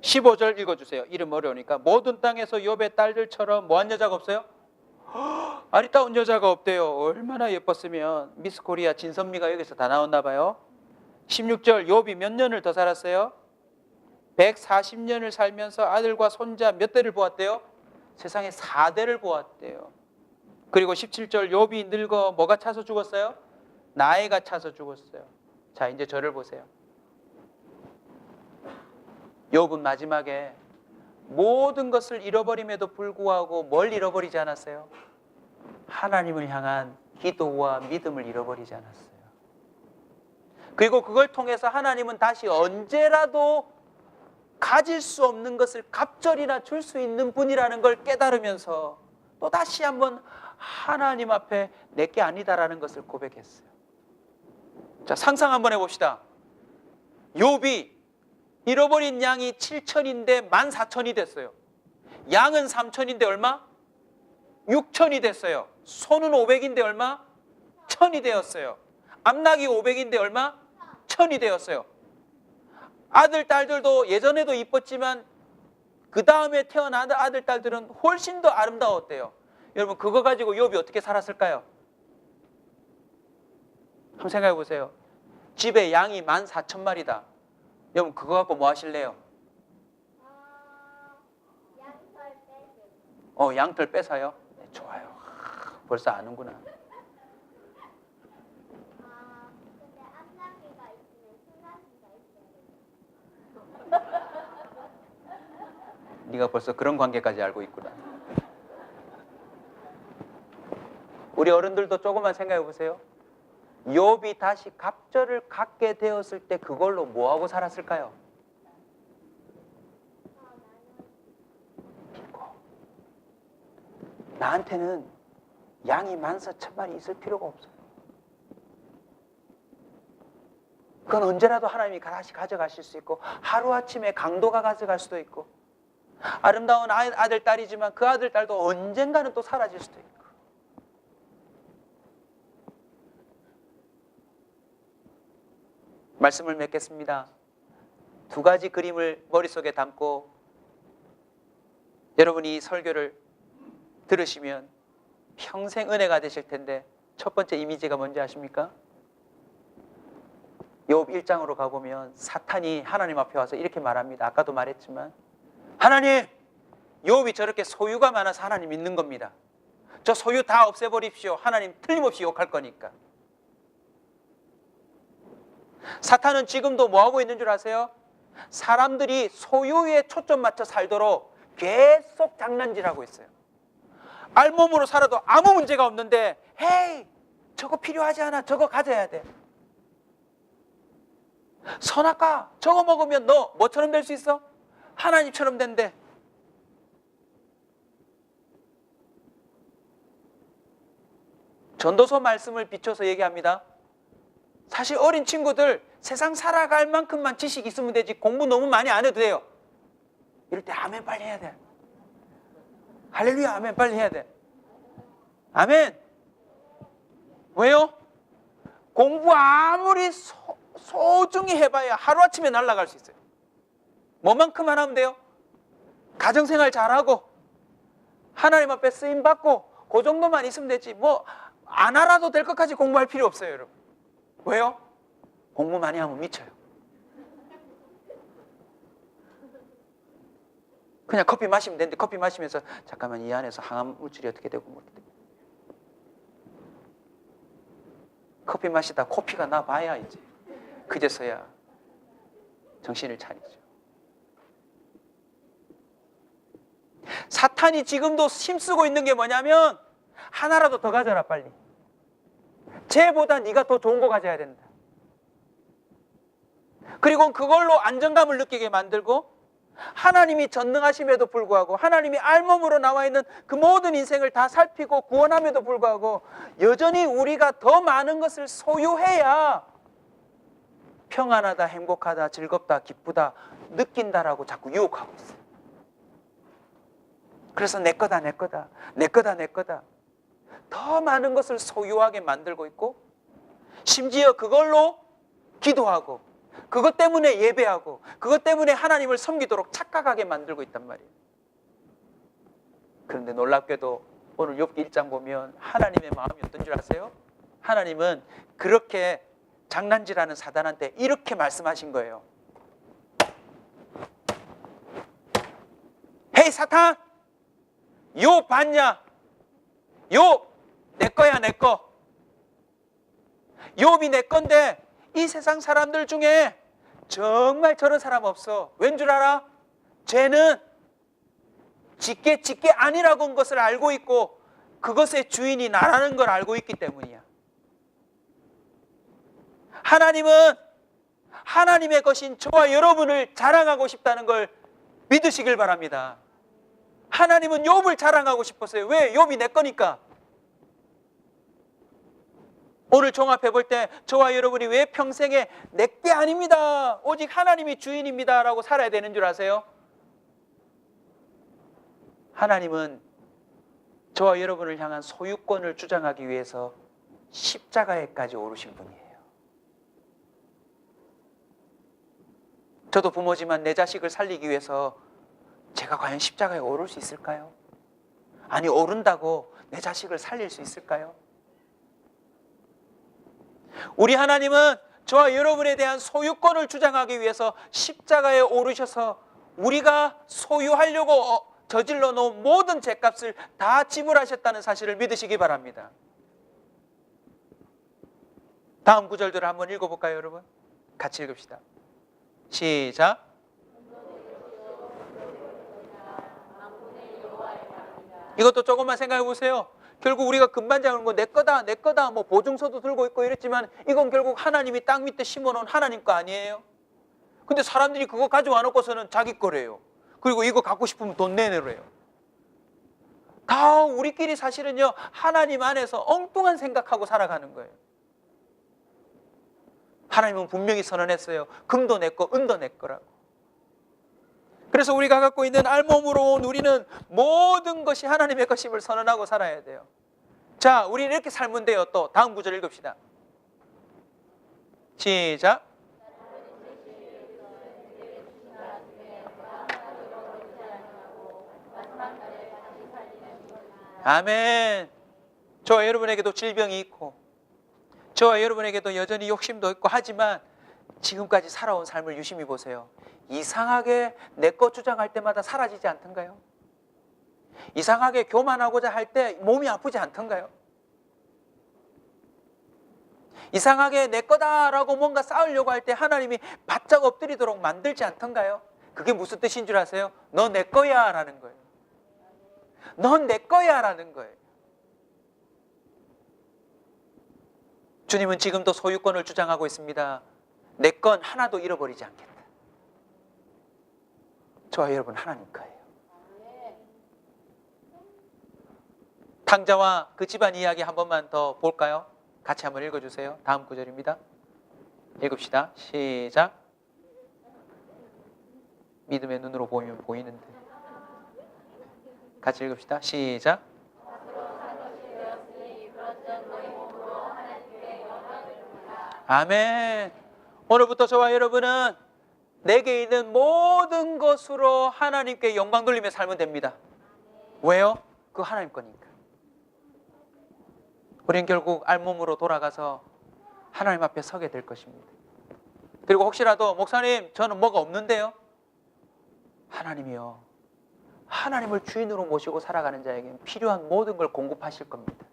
(15절) 읽어주세요. 이름 어려우니까. 모든 땅에서 욥의 딸들처럼 뭐한 여자가 없어요? 아리따운 여자가 없대요. 얼마나 예뻤으면. 미스 코리아 진선미가 여기서 다 나왔나 봐요. 16절 욥이 몇 년을 더 살았어요? 140년을 살면서 아들과 손자 몇 대를 보았대요? 세상에 4대를 보았대요. 그리고 17절 욥이 늙어 뭐가 차서 죽었어요? 나이가 차서 죽었어요. 자, 이제 저를 보세요. 욥은 마지막에 모든 것을 잃어버림에도 불구하고 뭘 잃어버리지 않았어요? 하나님을 향한 기도와 믿음을 잃어버리지 않았어요. 그리고 그걸 통해서 하나님은 다시 언제라도 가질 수 없는 것을 갑절이나 줄 수 있는 분이라는 걸 깨달으면서 또 다시 한번 하나님 앞에 내게 아니다라는 것을 고백했어요. 자, 상상 한번 해봅시다. 욥이 잃어버린 양이 7천인데 14,000이 됐어요. 양은 3천인데 얼마? 6천이 됐어요. 소는 500인데 얼마? 1000이 되었어요. 암낙이 500인데 얼마? 1000이 되었어요. 아들, 딸들도 예전에도 이뻤지만 그 다음에 태어난 아들, 딸들은 훨씬 더 아름다웠대요. 여러분, 그거 가지고 욥이 어떻게 살았을까요? 한번 생각해 보세요. 집에 양이 14,000마리다. 여러분, 그거 갖고 뭐 하실래요? 양털 빼서요? 네, 좋아요. 벌써 아는구나. 근데 암나기가 있으면 순나기가 있어야 돼. 네가 벌써 그런 관계까지 알고 있구나. 우리 어른들도 조금만 생각해 보세요. 욥이 다시 갑절을 갖게 되었을 때 그걸로 뭐하고 살았을까요? 나한테는 양이 14,000마리 있을 필요가 없어요. 그건 언제라도 하나님이 다시 가져가실 수 있고, 하루아침에 강도가 가져갈 수도 있고, 아름다운 아들, 딸이지만 그 아들, 딸도 언젠가는 또 사라질 수도 있고. 말씀을 맺겠습니다. 두 가지 그림을 머릿속에 담고 여러분이 이 설교를 들으시면 평생 은혜가 되실 텐데, 첫 번째 이미지가 뭔지 아십니까? 욥 1장으로 가보면 사탄이 하나님 앞에 와서 이렇게 말합니다. 아까도 말했지만, 하나님, 욥이 저렇게 소유가 많아서 하나님 믿는 겁니다. 저 소유 다 없애버립시오. 하나님 틀림없이 욕할 거니까. 사탄은 지금도 뭐하고 있는 줄 아세요? 사람들이 소유에 초점 맞춰 살도록 계속 장난질하고 있어요. 알몸으로 살아도 아무 문제가 없는데, 헤이, 저거 필요하지 않아. 저거 가져야 돼. 선악과 저거 먹으면 너 뭐처럼 될 수 있어? 하나님처럼 된대. 전도서 말씀을 비춰서 얘기합니다. 사실 어린 친구들 세상 살아갈 만큼만 지식 있으면 되지 공부 너무 많이 안 해도 돼요. 이럴 때 아멘 빨리 해야 돼. 할렐루야 아멘 빨리 해야 돼. 아멘. 왜요? 공부 아무리 소중히 해봐야 하루아침에 날아갈 수 있어요. 뭐만큼만 하면 돼요? 가정생활 잘하고 하나님 앞에 쓰임받고 그 정도만 있으면 되지 뭐 안 알아도 될 것까지 공부할 필요 없어요. 여러분. 왜요? 공부 많이 하면 미쳐요. 그냥 커피 마시면 되는데 커피 마시면서 잠깐만 이 안에서 항암 물질이 어떻게 되고 뭐 어떻게 되고. 커피 마시다 코피가 나봐야 이제 그제서야 정신을 차리죠. 사탄이 지금도 힘쓰고 있는 게 뭐냐면 하나라도 더 가져라 빨리. 쟤보다 네가 더 좋은 거 가져야 된다. 그리고 그걸로 안정감을 느끼게 만들고 하나님이 전능하심에도 불구하고 하나님이 알몸으로 나와 있는 그 모든 인생을 다 살피고 구원함에도 불구하고 여전히 우리가 더 많은 것을 소유해야 평안하다, 행복하다, 즐겁다, 기쁘다 느낀다라고 자꾸 유혹하고 있어요. 그래서 내 거다, 내 거다, 내 거다, 내 거다. 더 많은 것을 소유하게 만들고 있고 심지어 그걸로 기도하고 그것 때문에 예배하고 그것 때문에 하나님을 섬기도록 착각하게 만들고 있단 말이에요. 그런데 놀랍게도 오늘 욥기 1장 보면 하나님의 마음이 어떤 줄 아세요? 하나님은 그렇게 장난질하는 사단한테 이렇게 말씀하신 거예요. 헤이 사탄! 욥 봤냐? 욥 내 거야 내 거. 욥이 내 건데 이 세상 사람들 중에 정말 저런 사람 없어. 왠 줄 알아? 죄는 짓게 아니라고 한 것을 알고 있고 그것의 주인이 나라는 걸 알고 있기 때문이야. 하나님은 하나님의 것인 저와 여러분을 자랑하고 싶다는 걸 믿으시길 바랍니다. 하나님은 욥을 자랑하고 싶었어요. 왜? 욥이 내 거니까. 오늘 종합해 볼 때 저와 여러분이 왜 평생에 내 게 아닙니다, 오직 하나님이 주인입니다 라고 살아야 되는 줄 아세요? 하나님은 저와 여러분을 향한 소유권을 주장하기 위해서 십자가에까지 오르신 분이에요. 저도 부모지만 내 자식을 살리기 위해서 제가 과연 십자가에 오를 수 있을까요? 아니, 오른다고 내 자식을 살릴 수 있을까요? 우리 하나님은 저와 여러분에 대한 소유권을 주장하기 위해서 십자가에 오르셔서 우리가 소유하려고 저질러 놓은 모든 죄값을 다 지불하셨다는 사실을 믿으시기 바랍니다. 다음 구절들을 한번 읽어볼까요, 여러분? 같이 읽읍시다. 시작. 이것도 조금만 생각해 보세요. 결국 우리가 금반 작은 거 내 거다 뭐 보증서도 들고 있고 이랬지만 이건 결국 하나님이 땅 밑에 심어놓은 하나님 거 아니에요? 근데 사람들이 그거 가져와 놓고서는 자기 거래요. 그리고 이거 갖고 싶으면 돈 내내래요. 다 우리끼리 사실은요, 하나님 안에서 엉뚱한 생각하고 살아가는 거예요. 하나님은 분명히 선언했어요. 금도 내 거, 은도 내 거라고. 그래서 우리가 갖고 있는 알몸으로 온 우리는 모든 것이 하나님의 것임을 선언하고 살아야 돼요. 자, 우리는 이렇게 살면 돼요. 또 다음 구절 읽읍시다. 시작. 아멘. 저와 여러분에게도 질병이 있고 저와 여러분에게도 여전히 욕심도 있고 하지만 지금까지 살아온 삶을 유심히 보세요. 이상하게 내 것 주장할 때마다 사라지지 않던가요? 이상하게 교만하고자 할 때 몸이 아프지 않던가요? 이상하게 내 거다라고 뭔가 싸우려고 할 때 하나님이 바짝 엎드리도록 만들지 않던가요? 그게 무슨 뜻인 줄 아세요? 너 내 거야 라는 거예요. 넌 내 거야 라는 거예요. 주님은 지금도 소유권을 주장하고 있습니다. 내 건 하나도 잃어버리지 않겠다. 저와 여러분 하나님 거예요. 탕자와 그 집안 이야기 한 번만 더 볼까요? 같이 한번 읽어주세요. 다음 구절입니다. 읽읍시다. 시작. 믿음의 눈으로 보이면 보이는데. 같이 읽읍시다. 시작. 아멘. 오늘부터 저와 여러분은 내게 있는 모든 것으로 하나님께 영광 돌리며 살면 됩니다. 왜요? 그 하나님 거니까. 우리는 결국 알몸으로 돌아가서 하나님 앞에 서게 될 것입니다. 그리고 혹시라도 목사님 저는 뭐가 없는데요? 하나님이요, 하나님을 주인으로 모시고 살아가는 자에게는 필요한 모든 걸 공급하실 겁니다.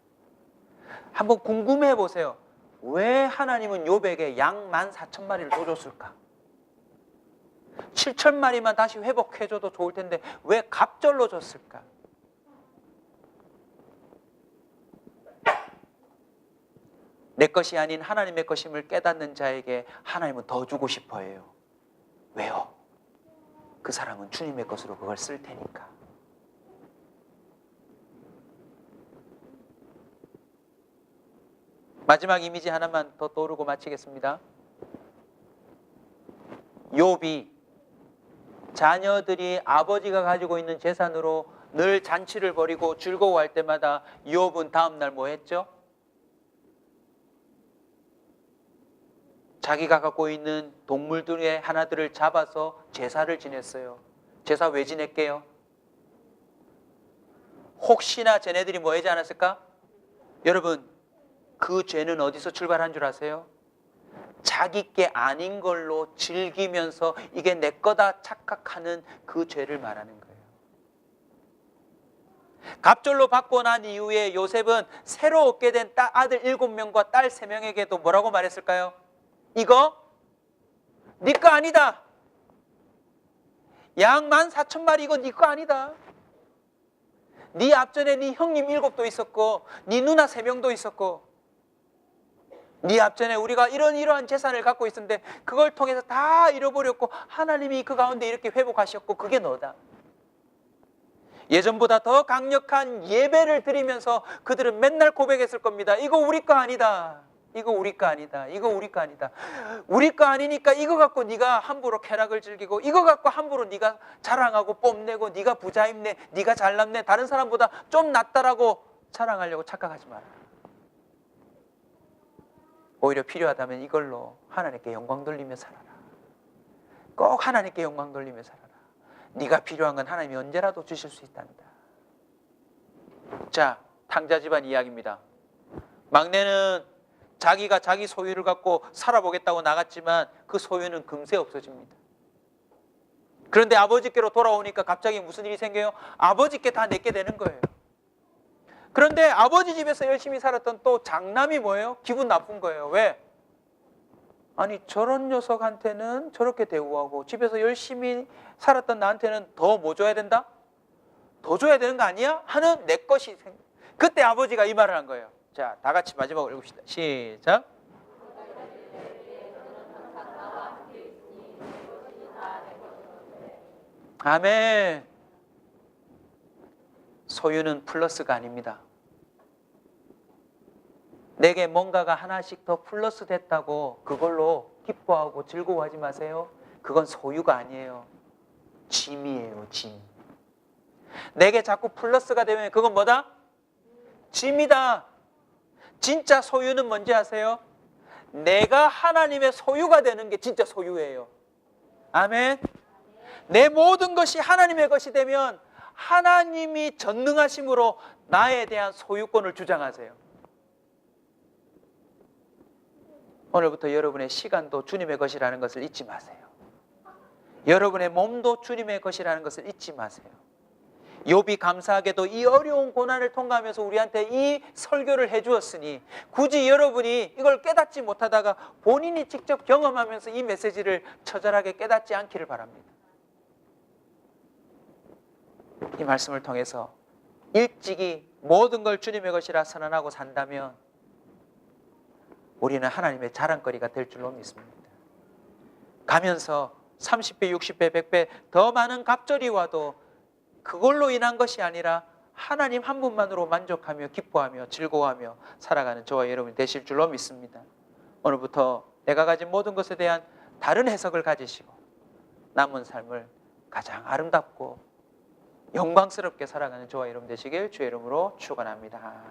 한번 궁금해 보세요. 왜 하나님은 욥에게 양 14,000마리를 또 줬을까? 7,000마리만 다시 회복해줘도 좋을 텐데 왜 갑절로 줬을까? 내 것이 아닌 하나님의 것임을 깨닫는 자에게 하나님은 더 주고 싶어 해요. 왜요? 그 사람은 주님의 것으로 그걸 쓸 테니까. 마지막 이미지 하나만 더 떠오르고 마치겠습니다. 욥이 자녀들이 아버지가 가지고 있는 재산으로 늘 잔치를 벌이고 즐거워할 때마다 욥은 다음날 뭐 했죠? 자기가 갖고 있는 동물들의 하나들을 잡아서 제사를 지냈어요. 제사 왜 지냈게요? 혹시나 쟤네들이 뭐 하지 않았을까? 여러분, 그 죄는 어디서 출발한 줄 아세요? 자기 게 아닌 걸로 즐기면서 이게 내 거다 착각하는 그 죄를 말하는 거예요. 갑절로 받고 난 이후에 요셉은 새로 얻게 된 아들 7명과 딸 3명에게도 뭐라고 말했을까요? 이거 네 거 아니다. 양 14,000마리 이거 네 거 아니다. 네 앞전에 네 형님 7도 있었고 네 누나 3명도 있었고 네 앞전에 우리가 이러한 재산을 갖고 있었는데 그걸 통해서 다 잃어버렸고 하나님이 그 가운데 이렇게 회복하셨고 그게 너다. 예전보다 더 강력한 예배를 드리면서 그들은 맨날 고백했을 겁니다. 이거 우리 거 아니다. 이거 우리 거 아니다. 이거 우리 거 아니다. 우리 거 아니니까 이거 갖고 네가 함부로 쾌락을 즐기고 이거 갖고 함부로 네가 자랑하고 뽐내고 네가 부자임네, 네가 잘났네, 다른 사람보다 좀 낫다라고 자랑하려고 착각하지 마라. 오히려 필요하다면 이걸로 하나님께 영광 돌리며 살아라. 꼭 하나님께 영광 돌리며 살아라. 네가 필요한 건 하나님이 언제라도 주실 수 있단다. 자, 탕자 집안 이야기입니다. 막내는 자기가 자기 소유를 갖고 살아보겠다고 나갔지만 그 소유는 금세 없어집니다. 그런데 아버지께로 돌아오니까 갑자기 무슨 일이 생겨요? 아버지께 다 내게 되는 거예요. 그런데 아버지 집에서 열심히 살았던 또 장남이 뭐예요? 기분 나쁜 거예요. 왜? 아니 저런 녀석한테는 저렇게 대우하고 집에서 열심히 살았던 나한테는 더 뭐 줘야 된다? 더 줘야 되는 거 아니야? 하는 내 것이 그때 아버지가 이 말을 한 거예요. 자, 다 같이 마지막으로 읽읍시다. 시작. 아멘. 소유는 플러스가 아닙니다. 내게 뭔가가 하나씩 더 플러스 됐다고 그걸로 기뻐하고 즐거워하지 마세요. 그건 소유가 아니에요. 짐이에요, 짐. 내게 자꾸 플러스가 되면 그건 뭐다? 짐이다. 진짜 소유는 뭔지 아세요? 내가 하나님의 소유가 되는 게 진짜 소유예요. 아멘. 내 모든 것이 하나님의 것이 되면 하나님이 전능하심으로 나에 대한 소유권을 주장하세요. 오늘부터 여러분의 시간도 주님의 것이라는 것을 잊지 마세요. 여러분의 몸도 주님의 것이라는 것을 잊지 마세요. 욥이 감사하게도 이 어려운 고난을 통과하면서 우리한테 이 설교를 해주었으니 굳이 여러분이 이걸 깨닫지 못하다가 본인이 직접 경험하면서 이 메시지를 처절하게 깨닫지 않기를 바랍니다. 이 말씀을 통해서 일찍이 모든 걸 주님의 것이라 선언하고 산다면 우리는 하나님의 자랑거리가 될 줄로 믿습니다. 가면서 30배, 60배, 100배 더 많은 갑절이 와도 그걸로 인한 것이 아니라 하나님 한 분만으로 만족하며 기뻐하며 즐거워하며 살아가는 저와 여러분이 되실 줄로 믿습니다. 오늘부터 내가 가진 모든 것에 대한 다른 해석을 가지시고 남은 삶을 가장 아름답고 영광스럽게 살아가는 저와 여러분 되시길 주의 이름으로 축원합니다.